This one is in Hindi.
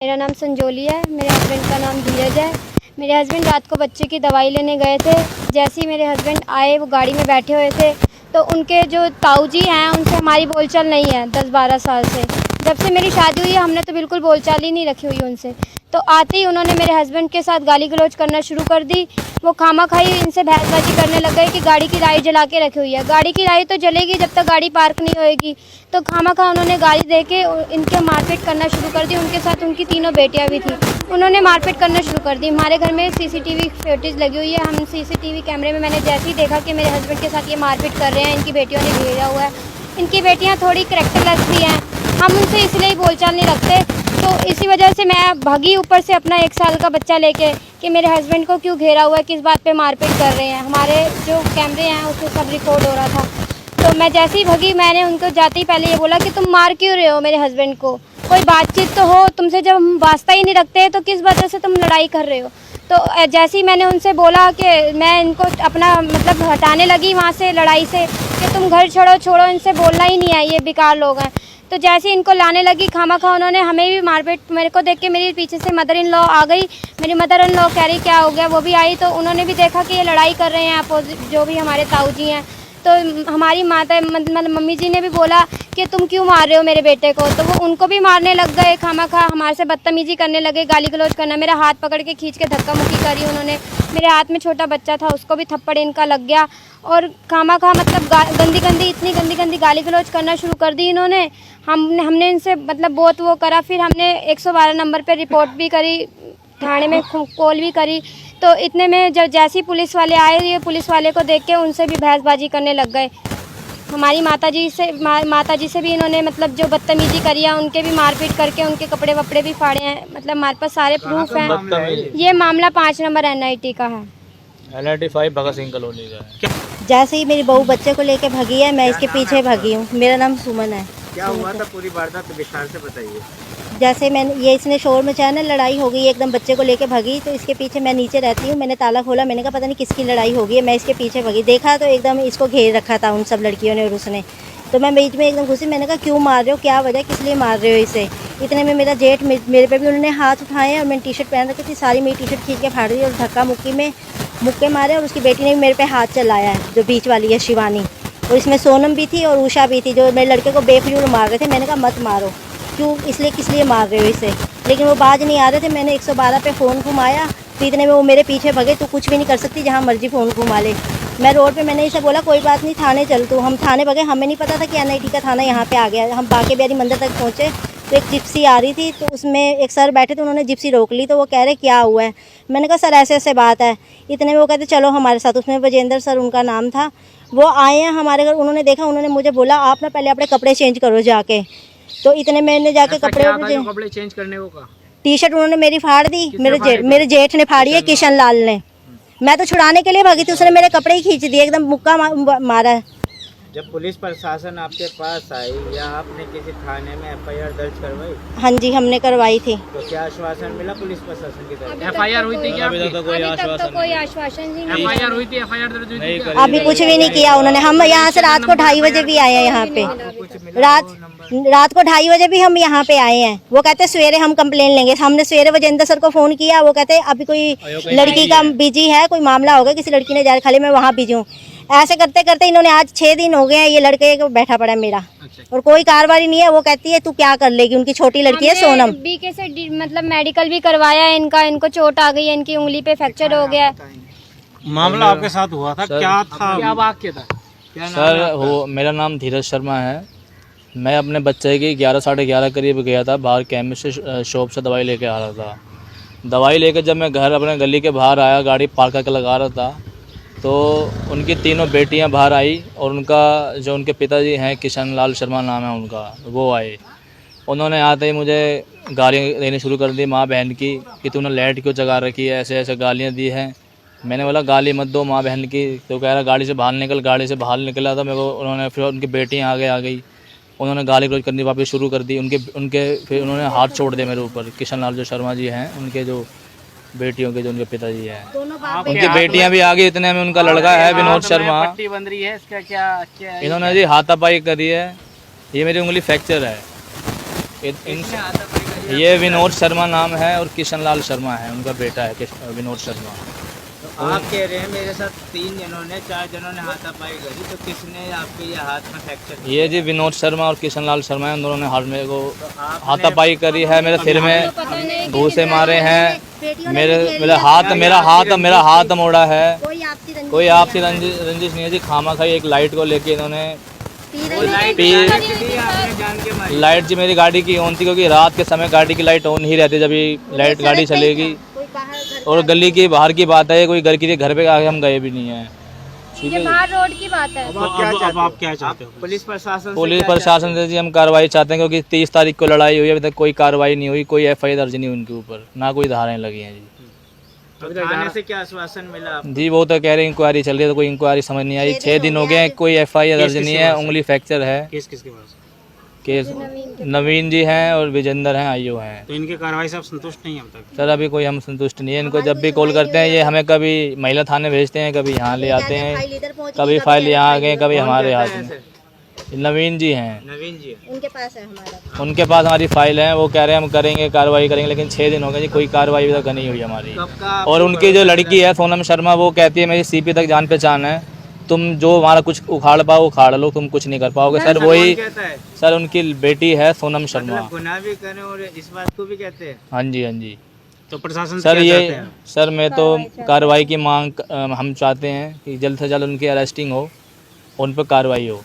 मेरा नाम संजोली है। मेरे हस्बैंड का नाम धीरज है। मेरे हस्बैंड रात को बच्चे की दवाई लेने गए थे। जैसे ही मेरे हस्बैंड आए, वो गाड़ी में बैठे हुए थे, तो उनके जो ताऊजी हैं उनसे हमारी बोलचाल नहीं है 10-12 साल से। जब से मेरी शादी हुई है हमने तो बिल्कुल बोलचाल ही नहीं रखी हुई उनसे। तो आते ही उन्होंने मेरे हस्बैंड के साथ गाली गलौज करना शुरू कर दी। वो खामाखाई इनसे बहसबाजी करने लग गए कि गाड़ी की लाइट जला के रखी हुई है। गाड़ी की लाइट तो जलेगी जब तक गाड़ी पार्क नहीं होएगी। तो खामाखा उन्होंने गाली दे के इनके मारपीट करना शुरू कर दी। उनके साथ उनकी 3 बेटियां भी थी। उन्होंने मारपीट करना शुरू कर दी। हमारे घर में सीसीटीवी फुटेज लगी हुई है। हम सीसीटीवी कैमरे में मैंने जैसे ही देखा कि मेरे हस्बैंड के साथ ये मारपीट कर रहे हैं, इनकी बेटियों ने भेजा हुआ है। इनकी बेटियाँ थोड़ी करैक्टरलेस भी हैं। हम उनसे इसलिए बोलचाल नहीं रखते। तो इसी वजह से मैं भागी ऊपर से अपना 1 साल का बच्चा लेके कि मेरे हस्बैंड को क्यों घेरा हुआ है, किस बात पे मारपीट कर रहे हैं। हमारे जो कैमरे हैं उसमें सब रिकॉर्ड हो रहा था। तो मैं जैसे ही भगी, मैंने उनको जाते ही पहले ये बोला कि तुम मार क्यों रहे हो मेरे हस्बैंड को, कोई बातचीत तो हो तुमसे। जब हम वास्ता ही नहीं रखते तो किस वजह से तुम लड़ाई कर रहे हो। तो जैसे ही मैंने उनसे बोला कि मैं इनको अपना मतलब हटाने लगी वहाँ से लड़ाई से कि तुम घर छोड़ो, इनसे बोलना ही नहीं है, ये बेकार लोग हैं। तो जैसे इनको लाने लगी खामाखा, उन्होंने हमें भी मारपीट, मेरे को देख के मेरे पीछे से मदर इन लॉ आ गई। मेरी मदर इन लॉ कह रही क्या हो गया, वो भी आई। तो उन्होंने भी देखा कि ये लड़ाई कर रहे हैं अपोजिट जो भी हमारे ताऊ जी हैं। तो हमारी माता मतलब मम्मी जी ने भी बोला कि तुम क्यों मार रहे हो मेरे बेटे को। तो वो उनको भी मारने लग गए खामाखा, हमारे से बदतमीजी करने लगे, गाली गलौज करना। मेरा हाथ पकड़ के खींच के धक्का मुक्की करी उन्होंने। मेरे हाथ में छोटा बच्चा था, उसको भी थप्पड़ इनका लग गया। और खामाखा मतलब इतनी गंदी गाली गलौज करना शुरू कर दी इन्होंने। हमने इनसे मतलब बहुत वो करा। फिर हमने 112 नंबर पे रिपोर्ट भी करी, थाने में कॉल भी करी। तो इतने में जब जैसे ही पुलिस वाले आए, ये पुलिस वाले को देख के उनसे भी बहसबाजी करने लग गए। हमारी माताजी से भी इन्होंने मतलब जो बदतमीजी करी है, उनके भी मारपीट करके उनके कपड़े वपड़े भी फाड़े हैं। मतलब हमारे पास सारे प्रूफ हैं। ये मामला 5 नंबर NIT का है, NIT 5 भगत सिंह कॉलोनी का है। जैसे ही मेरी बहू बच्चे को लेके भागी है, मैं इसके पीछे भागी हूँ। मेरा नाम सुमन है। क्या हुआ था पूरी वारदात विस्तार से बताइए। जैसे मैंने ये इसने शोर मचाया ना, लड़ाई हो गई एकदम, बच्चे को लेके भागी। तो इसके पीछे मैं नीचे रहती हूँ, मैंने ताला खोला, मैंने कहा पता नहीं किसकी लड़ाई हो गई है। मैं इसके पीछे भागी, देखा तो एकदम इसको घेर रखा था उन सब लड़कियों ने और उसने। तो मैं बीच में एकदम घुसी, मैंने कहा क्यों मार रहे हो, क्या वजह, किस लिए मार रहे हो इसे। इतने में मेरा जेठ मेरे पे भी उन्होंने हाथ उठाए और मैंने टी-शर्ट पहन रखी थी, सारी मेरी टी-शर्ट खींच के फाड़ दी और धक्का मुक्की में मुक्के मारे। और उसकी बेटी ने भी मेरे पे हाथ चलाया है, जो बीच वाली है शिवानी। और इसमें सोनम भी थी और उषा भी थी, जो मेरे लड़के को बेफिजूल मार रहे थे। मैंने कहा मत मारो, क्यों, इसलिए किस लिए मार रहे हो इसे। लेकिन वो बाज नहीं आ रहे थे। मैंने 112 पे फ़ोन घुमाया, तो इतने में वो मेरे पीछे भगे। तू कुछ भी नहीं कर सकती, जहाँ मर्जी फ़ोन घुमा ले। मैं रोड पे मैंने इसे बोला कोई बात नहीं, थाने चल तू। हम थाने भगे, हमें नहीं पता था कि NIT का थाना यहाँ पे आ गया। हम बाके बिहारी मंदिर तक पहुँचे तो एक जिप्सी आ रही थी, तो उसमें एक सर बैठे थे, उन्होंने जिप्सी रोक ली। तो वो कह रहे क्या हुआ है। मैंने कहा सर ऐसे ऐसे बात है। इतने में वो कहते चलो हमारे साथ। उसमें विजेंद्र सर उनका नाम था। वो आए हैं हमारे घर, उन्होंने देखा, उन्होंने मुझे बोला आप ना पहले अपने कपड़े चेंज करो जाके। तो इतने मैंने जाके कपड़े चेंज करने को कहा। टी-शर्ट उन्होंने मेरी फाड़ दी, मेरे जेठ ने फाड़ी है, किशन लाल ने। मैं तो छुड़ाने के लिए भागी थी, उसने मेरे कपड़े ही खींच दिए, एकदम मुक्का मारा है। जब पुलिस प्रशासन आपके पास आई या आपने किसी थाने में FIR दर्ज करवाई? हाँ जी, हमने करवाई थी। तो क्या आश्वासन मिला पुलिस प्रशासन की तरफ? FIR हुई थी क्या? अभी तक तो कोई आश्वासन नहीं। FIR हुई थी, FIR दर्ज हुई थी? अभी कुछ भी नहीं किया उन्होंने। हम यहाँ से रात को 2:30 बजे भी आए हैं यहाँ पे। रात को 2:30 बजे भी हम यहाँ पे आए हैं। वो कहते सवेरे हम कंप्लेन लेंगे। हमने सवेरे विजेंद्र सर को फ़ोन किया, वो कहते अभी कोई लड़की का बिजी है, कोई मामला होगा, किसी लड़की ने जा, खाली मैं वहाँ बिजी हूँ। ऐसे करते करते इन्होंने आज 6 दिन हो गए हैं, ये लड़के को बैठा पड़ा है मेरा। और कोई कार्रवाई नहीं है। वो कहती है तू क्या कर लेगी, उनकी छोटी लड़की है सोनम। BK से मतलब मेडिकल भी करवाया है इनको चोट आ गई है, इनकी उंगली पे फ्रैक्चर हो गया। मामला आपके साथ हुआ था, क्या था, क्या वाक्य था? सर मेरा नाम धीरज शर्मा है। मैं अपने बच्चे की 11 साढ़े 11 करीब गया था, बाहर केमिस्ट शॉप से दवाई लेके आ रहा था। दवाई लेकर जब मैं घर अपने गली के बाहर आया, गाड़ी पार्क करके लगा रहा था, तो उनकी 3 बेटियां बाहर आई और उनका जो उनके पिताजी हैं, किशन लाल शर्मा नाम है उनका, वो आए। उन्होंने आते ही मुझे गालियाँ देनी शुरू कर दी माँ बहन की कि तूने लाइट क्यों जगा रखी है, ऐसे ऐसे गालियाँ दी हैं। मैंने बोला गाली मत दो माँ बहन की। तो कह रहा गाड़ी से बाहर निकल। गाड़ी से बाहर निकला था मेरे को, उन्होंने फिर उनकी बेटियाँ आगे आ गई, उन्होंने गाली गलौज करनी वापस शुरू कर दी। उनके फिर उन्होंने हाथ छोड़ दिए मेरे ऊपर। किशन लाल जो शर्मा जी हैं, उनके जो बेटियों के जो उनके पिताजी हैं, उनकी बेटियां भी आ गई। इतने में उनका लड़का है विनोद शर्मा, पट्टी बन रही है, इसका क्या इन्होंने जी हाथापाई करी है। ये मेरी उंगली फ्रैक्चर है। है? ये विनोद शर्मा नाम है और किशन लाल शर्मा है उनका बेटा है विनोद शर्मा। तो आप कह रहे हैं मेरे साथ 3 जनों ने 4 जनों ने हाथापाई करी, तो किसने आपके ये हाथ में फ्रैक्चर किया? ये जी विनोद शर्मा और किशन लाल शर्मा है, उन दोनों ने हाथ मेरे को आपने- हाथापाई करी है, मेरे सिर में पता नहीं घूसे मारे हैं, बेटियों ने मेरे भी घेर मेरा लिया। हाथ मेरा मोड़ा है। कोई आपसी रंजिश नहीं है जी, खामा खाई एक लाइट को लेके इन्होंने वो लाइट पी- जला के दी आपने जान के मारी? लाइट जी मेरी गाड़ी की ऑन थी क्योंकि रात के समय गाड़ी की लाइट ऑन ही रहती जब ये लाइट गाड़ी चलेगी। और गली की बाहर की बात है, कोई घर पे आगे हम गए भी नहीं है। ठीक ये है, बाहर रोड की बात है। अब आप क्या चाहते अब आप हो? क्या चाहते हो? पुलिस प्रशासन से पुलिस क्या प्रशासन से जी हम कार्रवाई चाहते हैं क्योंकि 30 तारीख को लड़ाई हुई है, अभी तक कोई कार्रवाई नहीं हुई, कोई FI दर्ज नहीं हुई उनके ऊपर, ना कोई धाराएं लगी हैं जी। चाहते हैं? तो थाने से क्या आश्वासन मिला आपको? जी वो तो कह रहे हैं इंक्वायरी चल रही है, तो कोई इंक्वायरी समझ नहीं आई। 6 दिन हो गए हैं, कोई FI दर्ज नहीं है, उंगली फ्रैक्चर है। केस किसके पास? केस नवीन जी हैं और विजेंद्र हैं, आईओ हैं। तो इनके कार्रवाई से आप संतुष्ट नहीं हैं अब तक? सर अभी कोई हम संतुष्ट नहीं है, इनको जब भी कॉल करते हैं ये हमें कभी महिला थाने भेजते हैं, कभी यहाँ ले आते हैं, कभी फाइल यहाँ आ गए, कभी कौन हमारे कहता हाथ है में। ऐसे? नवीन जी हैं, नवीन जी। उनके पास है हमारा। उनके पास हमारी फाइल है, वो कह रहे हैं हम करेंगे कार्रवाई करेंगे, लेकिन 6 दिन हो गए जी, कोई कार्रवाई अभी तक नहीं हुई हमारी। कब का और उनकी जो लड़की है सोनम शर्मा, वो कहती है मेरी CP तक जान पहचान है, तुम जो हमारा कुछ उखाड़ पाओ उखाड़ लो, तुम कुछ नहीं कर पाओगे। सर वही कौन कहता है? सर उनकी बेटी है सोनम शर्मा। मतलब गुनाह भी करें और इस बात को भी कहते हैं? हाँ जी हाँ जी। तो प्रशासन से सर क्या चाहते ये हैं? सर मैं तो कार्रवाई की मांग हम चाहते हैं कि जल्द से जल्द उनकी अरेस्टिंग हो, उन पर कार्रवाई हो।